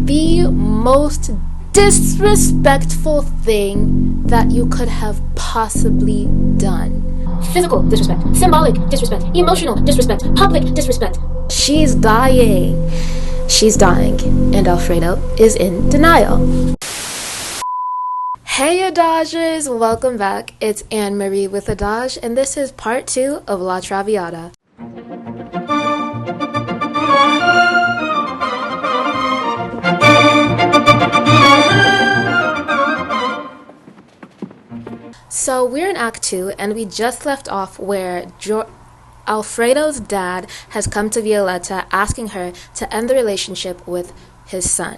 the most disrespectful thing that you could have possibly done. Physical disrespect, symbolic disrespect, emotional disrespect, public disrespect. She's dying. She's dying, and Alfredo is in denial. Hey Adagers, welcome back. It's Anne-Marie with Adage, and this is part 2 of La Traviata. So we're in Act 2, and we just left off where Alfredo's dad has come to Violetta asking her to end the relationship with his son.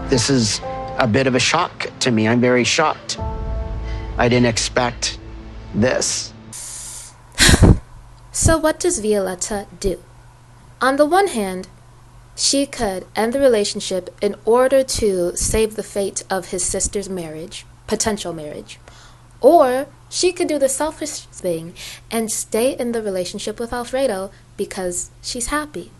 This is a bit of a shock to me. I'm very shocked. I didn't expect this. So what does Violetta do? On the one hand, she could end the relationship in order to save the fate of his sister's marriage, potential marriage. Or she could do the selfish thing and stay in the relationship with Alfredo because she's happy.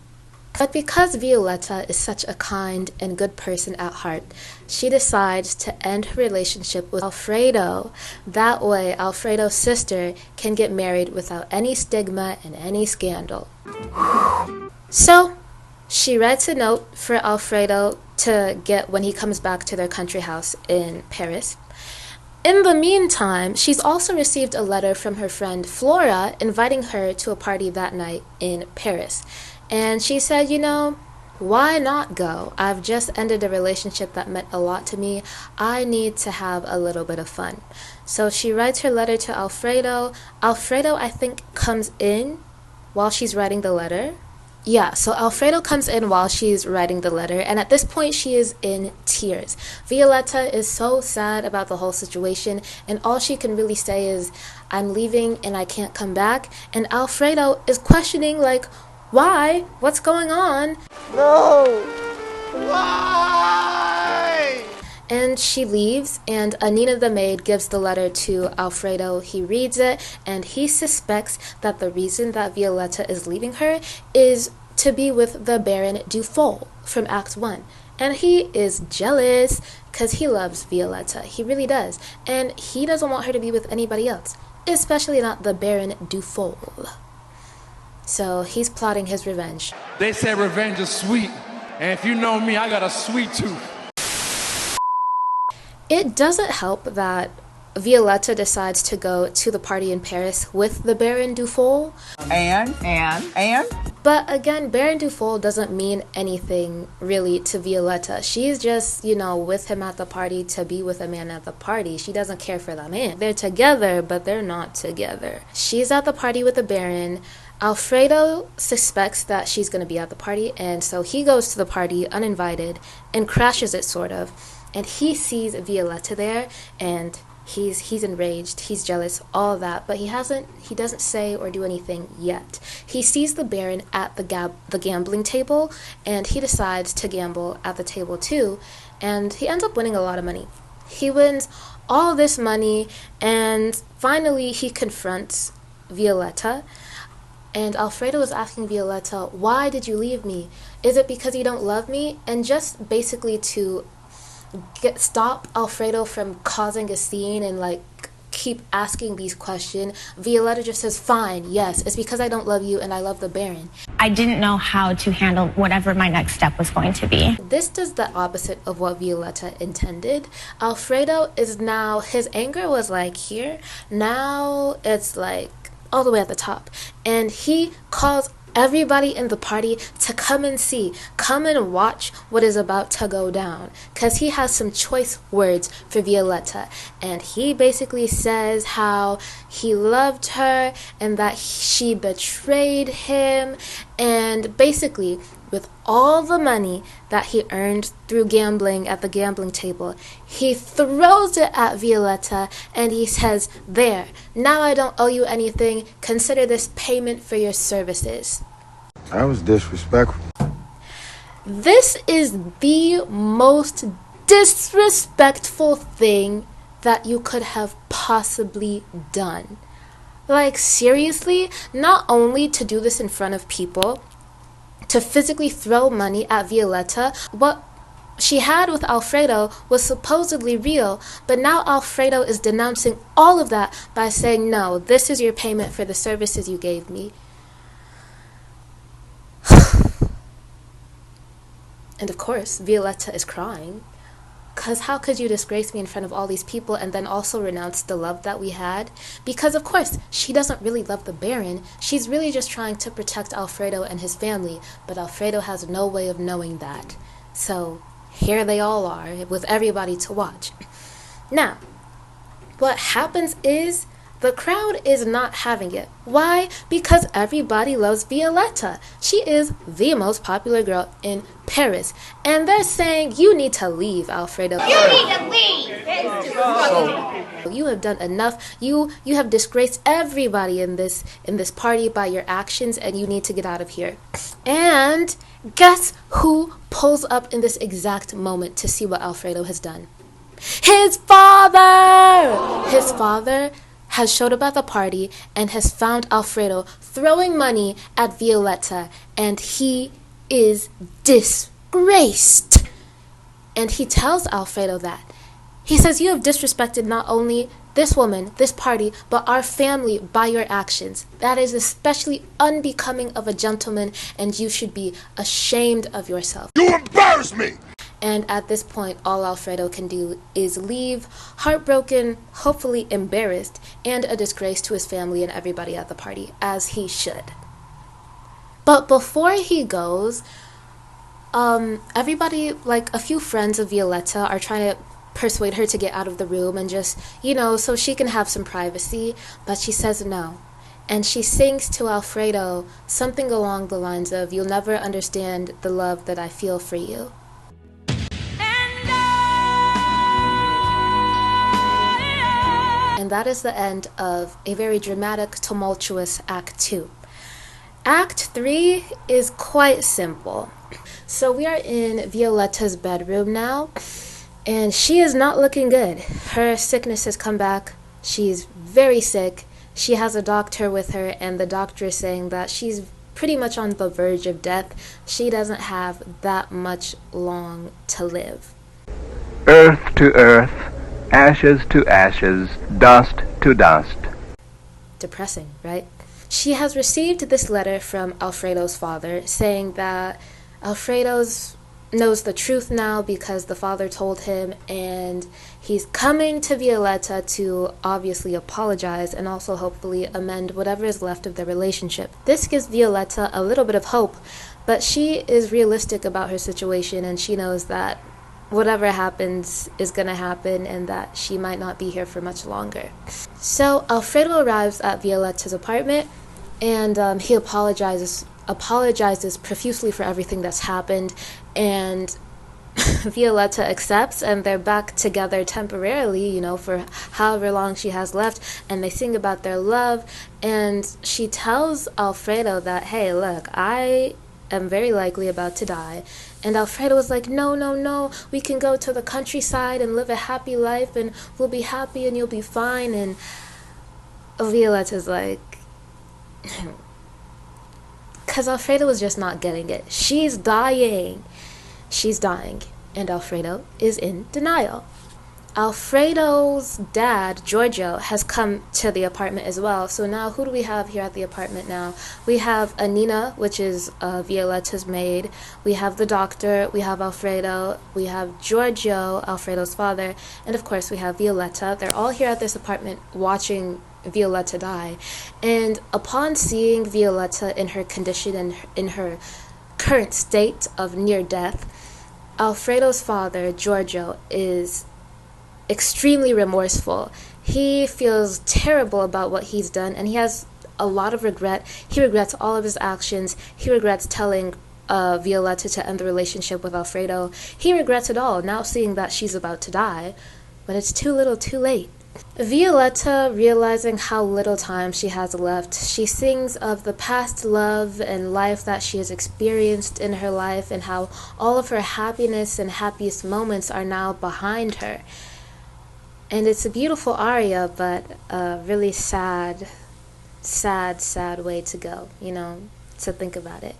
But because Violetta is such a kind and good person at heart, she decides to end her relationship with Alfredo. That way, Alfredo's sister can get married without any stigma and any scandal. So, she writes a note for Alfredo to get when he comes back to their country house in Paris. In the meantime, she's also received a letter from her friend Flora inviting her to a party that night in Paris. And she said, why not go? I've just ended a relationship that meant a lot to me. I need to have a little bit of fun. So she writes her letter to Alfredo. Alfredo, I think, comes in while she's writing the letter. Yeah, so Alfredo comes in while she's writing the letter, and at this point she is in tears. Violetta is so sad about the whole situation, and all she can really say is, I'm leaving and I can't come back. And Alfredo is questioning, why? What's going on? No! Why? And she leaves, and Anina the maid gives the letter to Alfredo. He reads it, and he suspects that the reason that Violetta is leaving her is to be with the Baron Dufault from Act 1. And he is jealous because he loves Violetta. He really does. And he doesn't want her to be with anybody else, especially not the Baron Dufault. So he's plotting his revenge. They say revenge is sweet, and if you know me, I got a sweet tooth. It doesn't help that Violetta decides to go to the party in Paris with the Baron Dufault. And? But again, Baron Dufault doesn't mean anything really to Violetta. She's just, with him at the party to be with a man at the party. She doesn't care for that man. They're together, but they're not together. She's at the party with the Baron. Alfredo suspects that she's going to be at the party, and so he goes to the party uninvited and crashes it, sort of. And he sees Violetta there, and he's enraged, he's jealous, all that, but he doesn't say or do anything yet. He sees the Baron at the gambling table, and he decides to gamble at the table too, and he ends up winning a lot of money. He wins all this money, and finally he confronts Violetta. And Alfredo is asking Violetta, why did you leave me? Is it because you don't love me? And just basically to stop Alfredo from causing a scene and keep asking these questions, Violetta just says, fine, yes, it's because I don't love you and I love the Baron. I didn't know how to handle whatever my next step was going to be. This does the opposite of what Violetta intended. Alfredo is now, his anger was here, now it's all the way at the top. And he calls everybody in the party to come and watch what is about to go down, because he has some choice words for Violetta. And he basically says how he loved her and that she betrayed him, and basically with all the money that he earned through gambling at the gambling table, he throws it at Violetta and he says, there, now I don't owe you anything, consider this payment for your services. That was disrespectful. This is the most disrespectful thing that you could have possibly done. Seriously, not only to do this in front of people, to physically throw money at Violetta, she had with Alfredo was supposedly real, but now Alfredo is denouncing all of that by saying, no, this is your payment for the services you gave me. And of course, Violetta is crying. Because how could you disgrace me in front of all these people and then also renounce the love that we had? Because, of course, she doesn't really love the Baron. She's really just trying to protect Alfredo and his family, but Alfredo has no way of knowing that. So here they all are, with everybody to watch. Now, what happens is the crowd is not having it. Why? Because everybody loves Violetta. She is the most popular girl in Paris. And they're saying, you need to leave, Alfredo. You need to leave! You have done enough. You have disgraced everybody in this party by your actions, and you need to get out of here. And guess who pulls up in this exact moment to see what Alfredo has done? His father! His father has showed up at the party and has found Alfredo throwing money at Violetta, and he is disgraced. And he tells Alfredo that. He says, you have disrespected not only this woman, this party, but our family by your actions. That is especially unbecoming of a gentleman, and you should be ashamed of yourself. You embarrass me! And at this point, all Alfredo can do is leave, heartbroken, hopefully embarrassed, and a disgrace to his family and everybody at the party, as he should. But before he goes, everybody, like a few friends of Violetta, are trying to persuade her to get out of the room and just, so she can have some privacy. But she says no. And she sings to Alfredo something along the lines of, you'll never understand the love that I feel for you. And that is the end of a very dramatic, tumultuous Act 2. Act 3 is quite simple. So we are in Violetta's bedroom now, and she is not looking good. Her sickness has come back. She's very sick. She has a doctor with her, and the doctor is saying that she's pretty much on the verge of death. She doesn't have that much long to live. Earth to earth, ashes to ashes, dust to dust. Depressing, right? She has received this letter from Alfredo's father saying that Alfredo knows the truth now because the father told him, and he's coming to Violetta to obviously apologize and also hopefully amend whatever is left of their relationship. This gives Violetta a little bit of hope, but she is realistic about her situation, and she knows that whatever happens is going to happen and that she might not be here for much longer. So Alfredo arrives at Violetta's apartment, and he apologizes profusely for everything that's happened, and Violetta accepts, and they're back together temporarily, for however long she has left, and they sing about their love, and she tells Alfredo that, hey, look, I am very likely about to die. And Alfredo was like, no, we can go to the countryside and live a happy life, and we'll be happy and you'll be fine. And Violetta's like, because Alfredo was just not getting it. She's dying. And Alfredo is in denial. Alfredo's dad, Giorgio, has come to the apartment as well. So now who do we have here at the apartment now? We have Anina, which is Violetta's maid. We have the doctor. We have Alfredo. We have Giorgio, Alfredo's father. And of course we have Violetta. They're all here at this apartment watching Violetta die. And upon seeing Violetta in her condition and in her current state of near death, Alfredo's father, Giorgio, is extremely remorseful. He feels terrible about what he's done, and he has a lot of regret. He regrets all of his actions. He regrets telling Violetta to end the relationship with Alfredo. He regrets it all, now seeing that she's about to die. But it's too little too late. Violetta, realizing how little time she has left, she sings of the past love and life that she has experienced in her life, and how all of her happiness and happiest moments are now behind her. And it's a beautiful aria, but a really sad way to go, to think about it.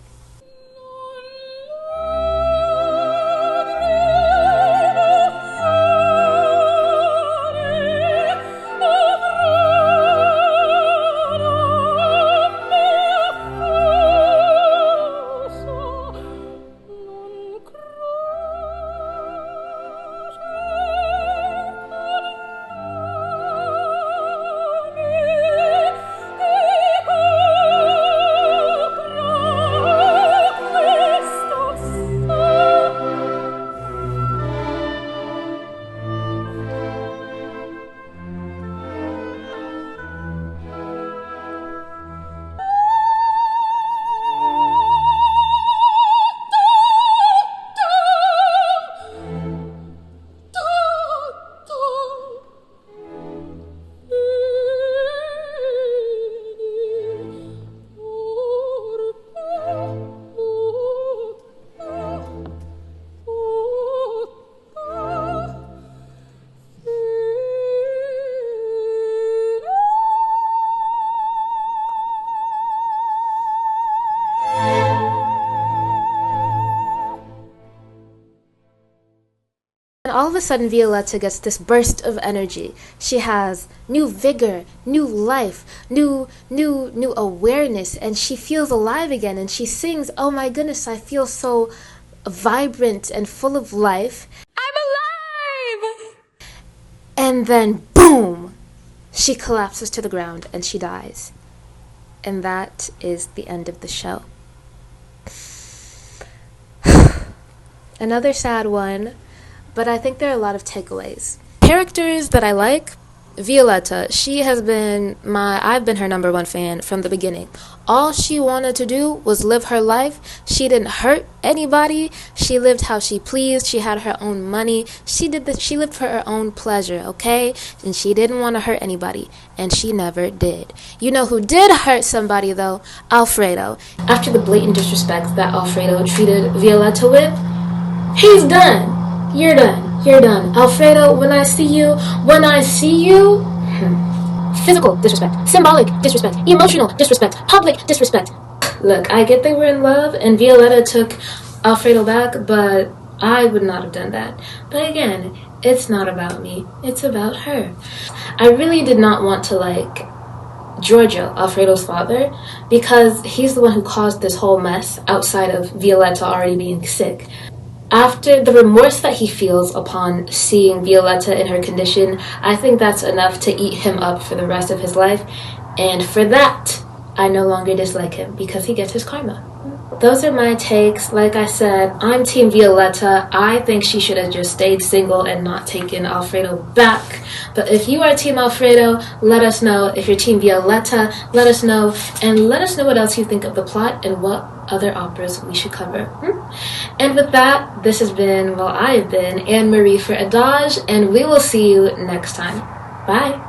And all of a sudden, Violetta gets this burst of energy. She has new vigor, new life, new awareness, and she feels alive again. And she sings, "Oh my goodness, I feel so vibrant and full of life. I'm alive!" And then, boom! She collapses to the ground and she dies. And that is the end of the show. Another sad one, but I think there are a lot of takeaways. Characters that I like, Violetta, I've been her number one fan from the beginning. All she wanted to do was live her life. She didn't hurt anybody. She lived how she pleased. She had her own money. She lived for her own pleasure, okay? And she didn't want to hurt anybody, and she never did. You know who did hurt somebody, though? Alfredo. After the blatant disrespect that Alfredo treated Violetta with, he's done. You're done. You're done. Alfredo, when I see you, Physical disrespect, symbolic disrespect, emotional disrespect, public disrespect. Look, I get they were in love and Violetta took Alfredo back, but I would not have done that. But again, it's not about me. It's about her. I really did not want to like Giorgio, Alfredo's father, because he's the one who caused this whole mess outside of Violetta already being sick. After the remorse that he feels upon seeing Violetta in her condition, I think that's enough to eat him up for the rest of his life. And for that, I no longer dislike him because he gets his karma. Those are my takes. Like I said, I'm Team Violetta. I think she should have just stayed single and not taken Alfredo back. But if you are Team Alfredo, let us know. If you're Team Violetta, let us know. And let us know what else you think of the plot and what other operas we should cover. And with that, this has been, I have been Anne-Marie for Adagers, and we will see you next time. Bye.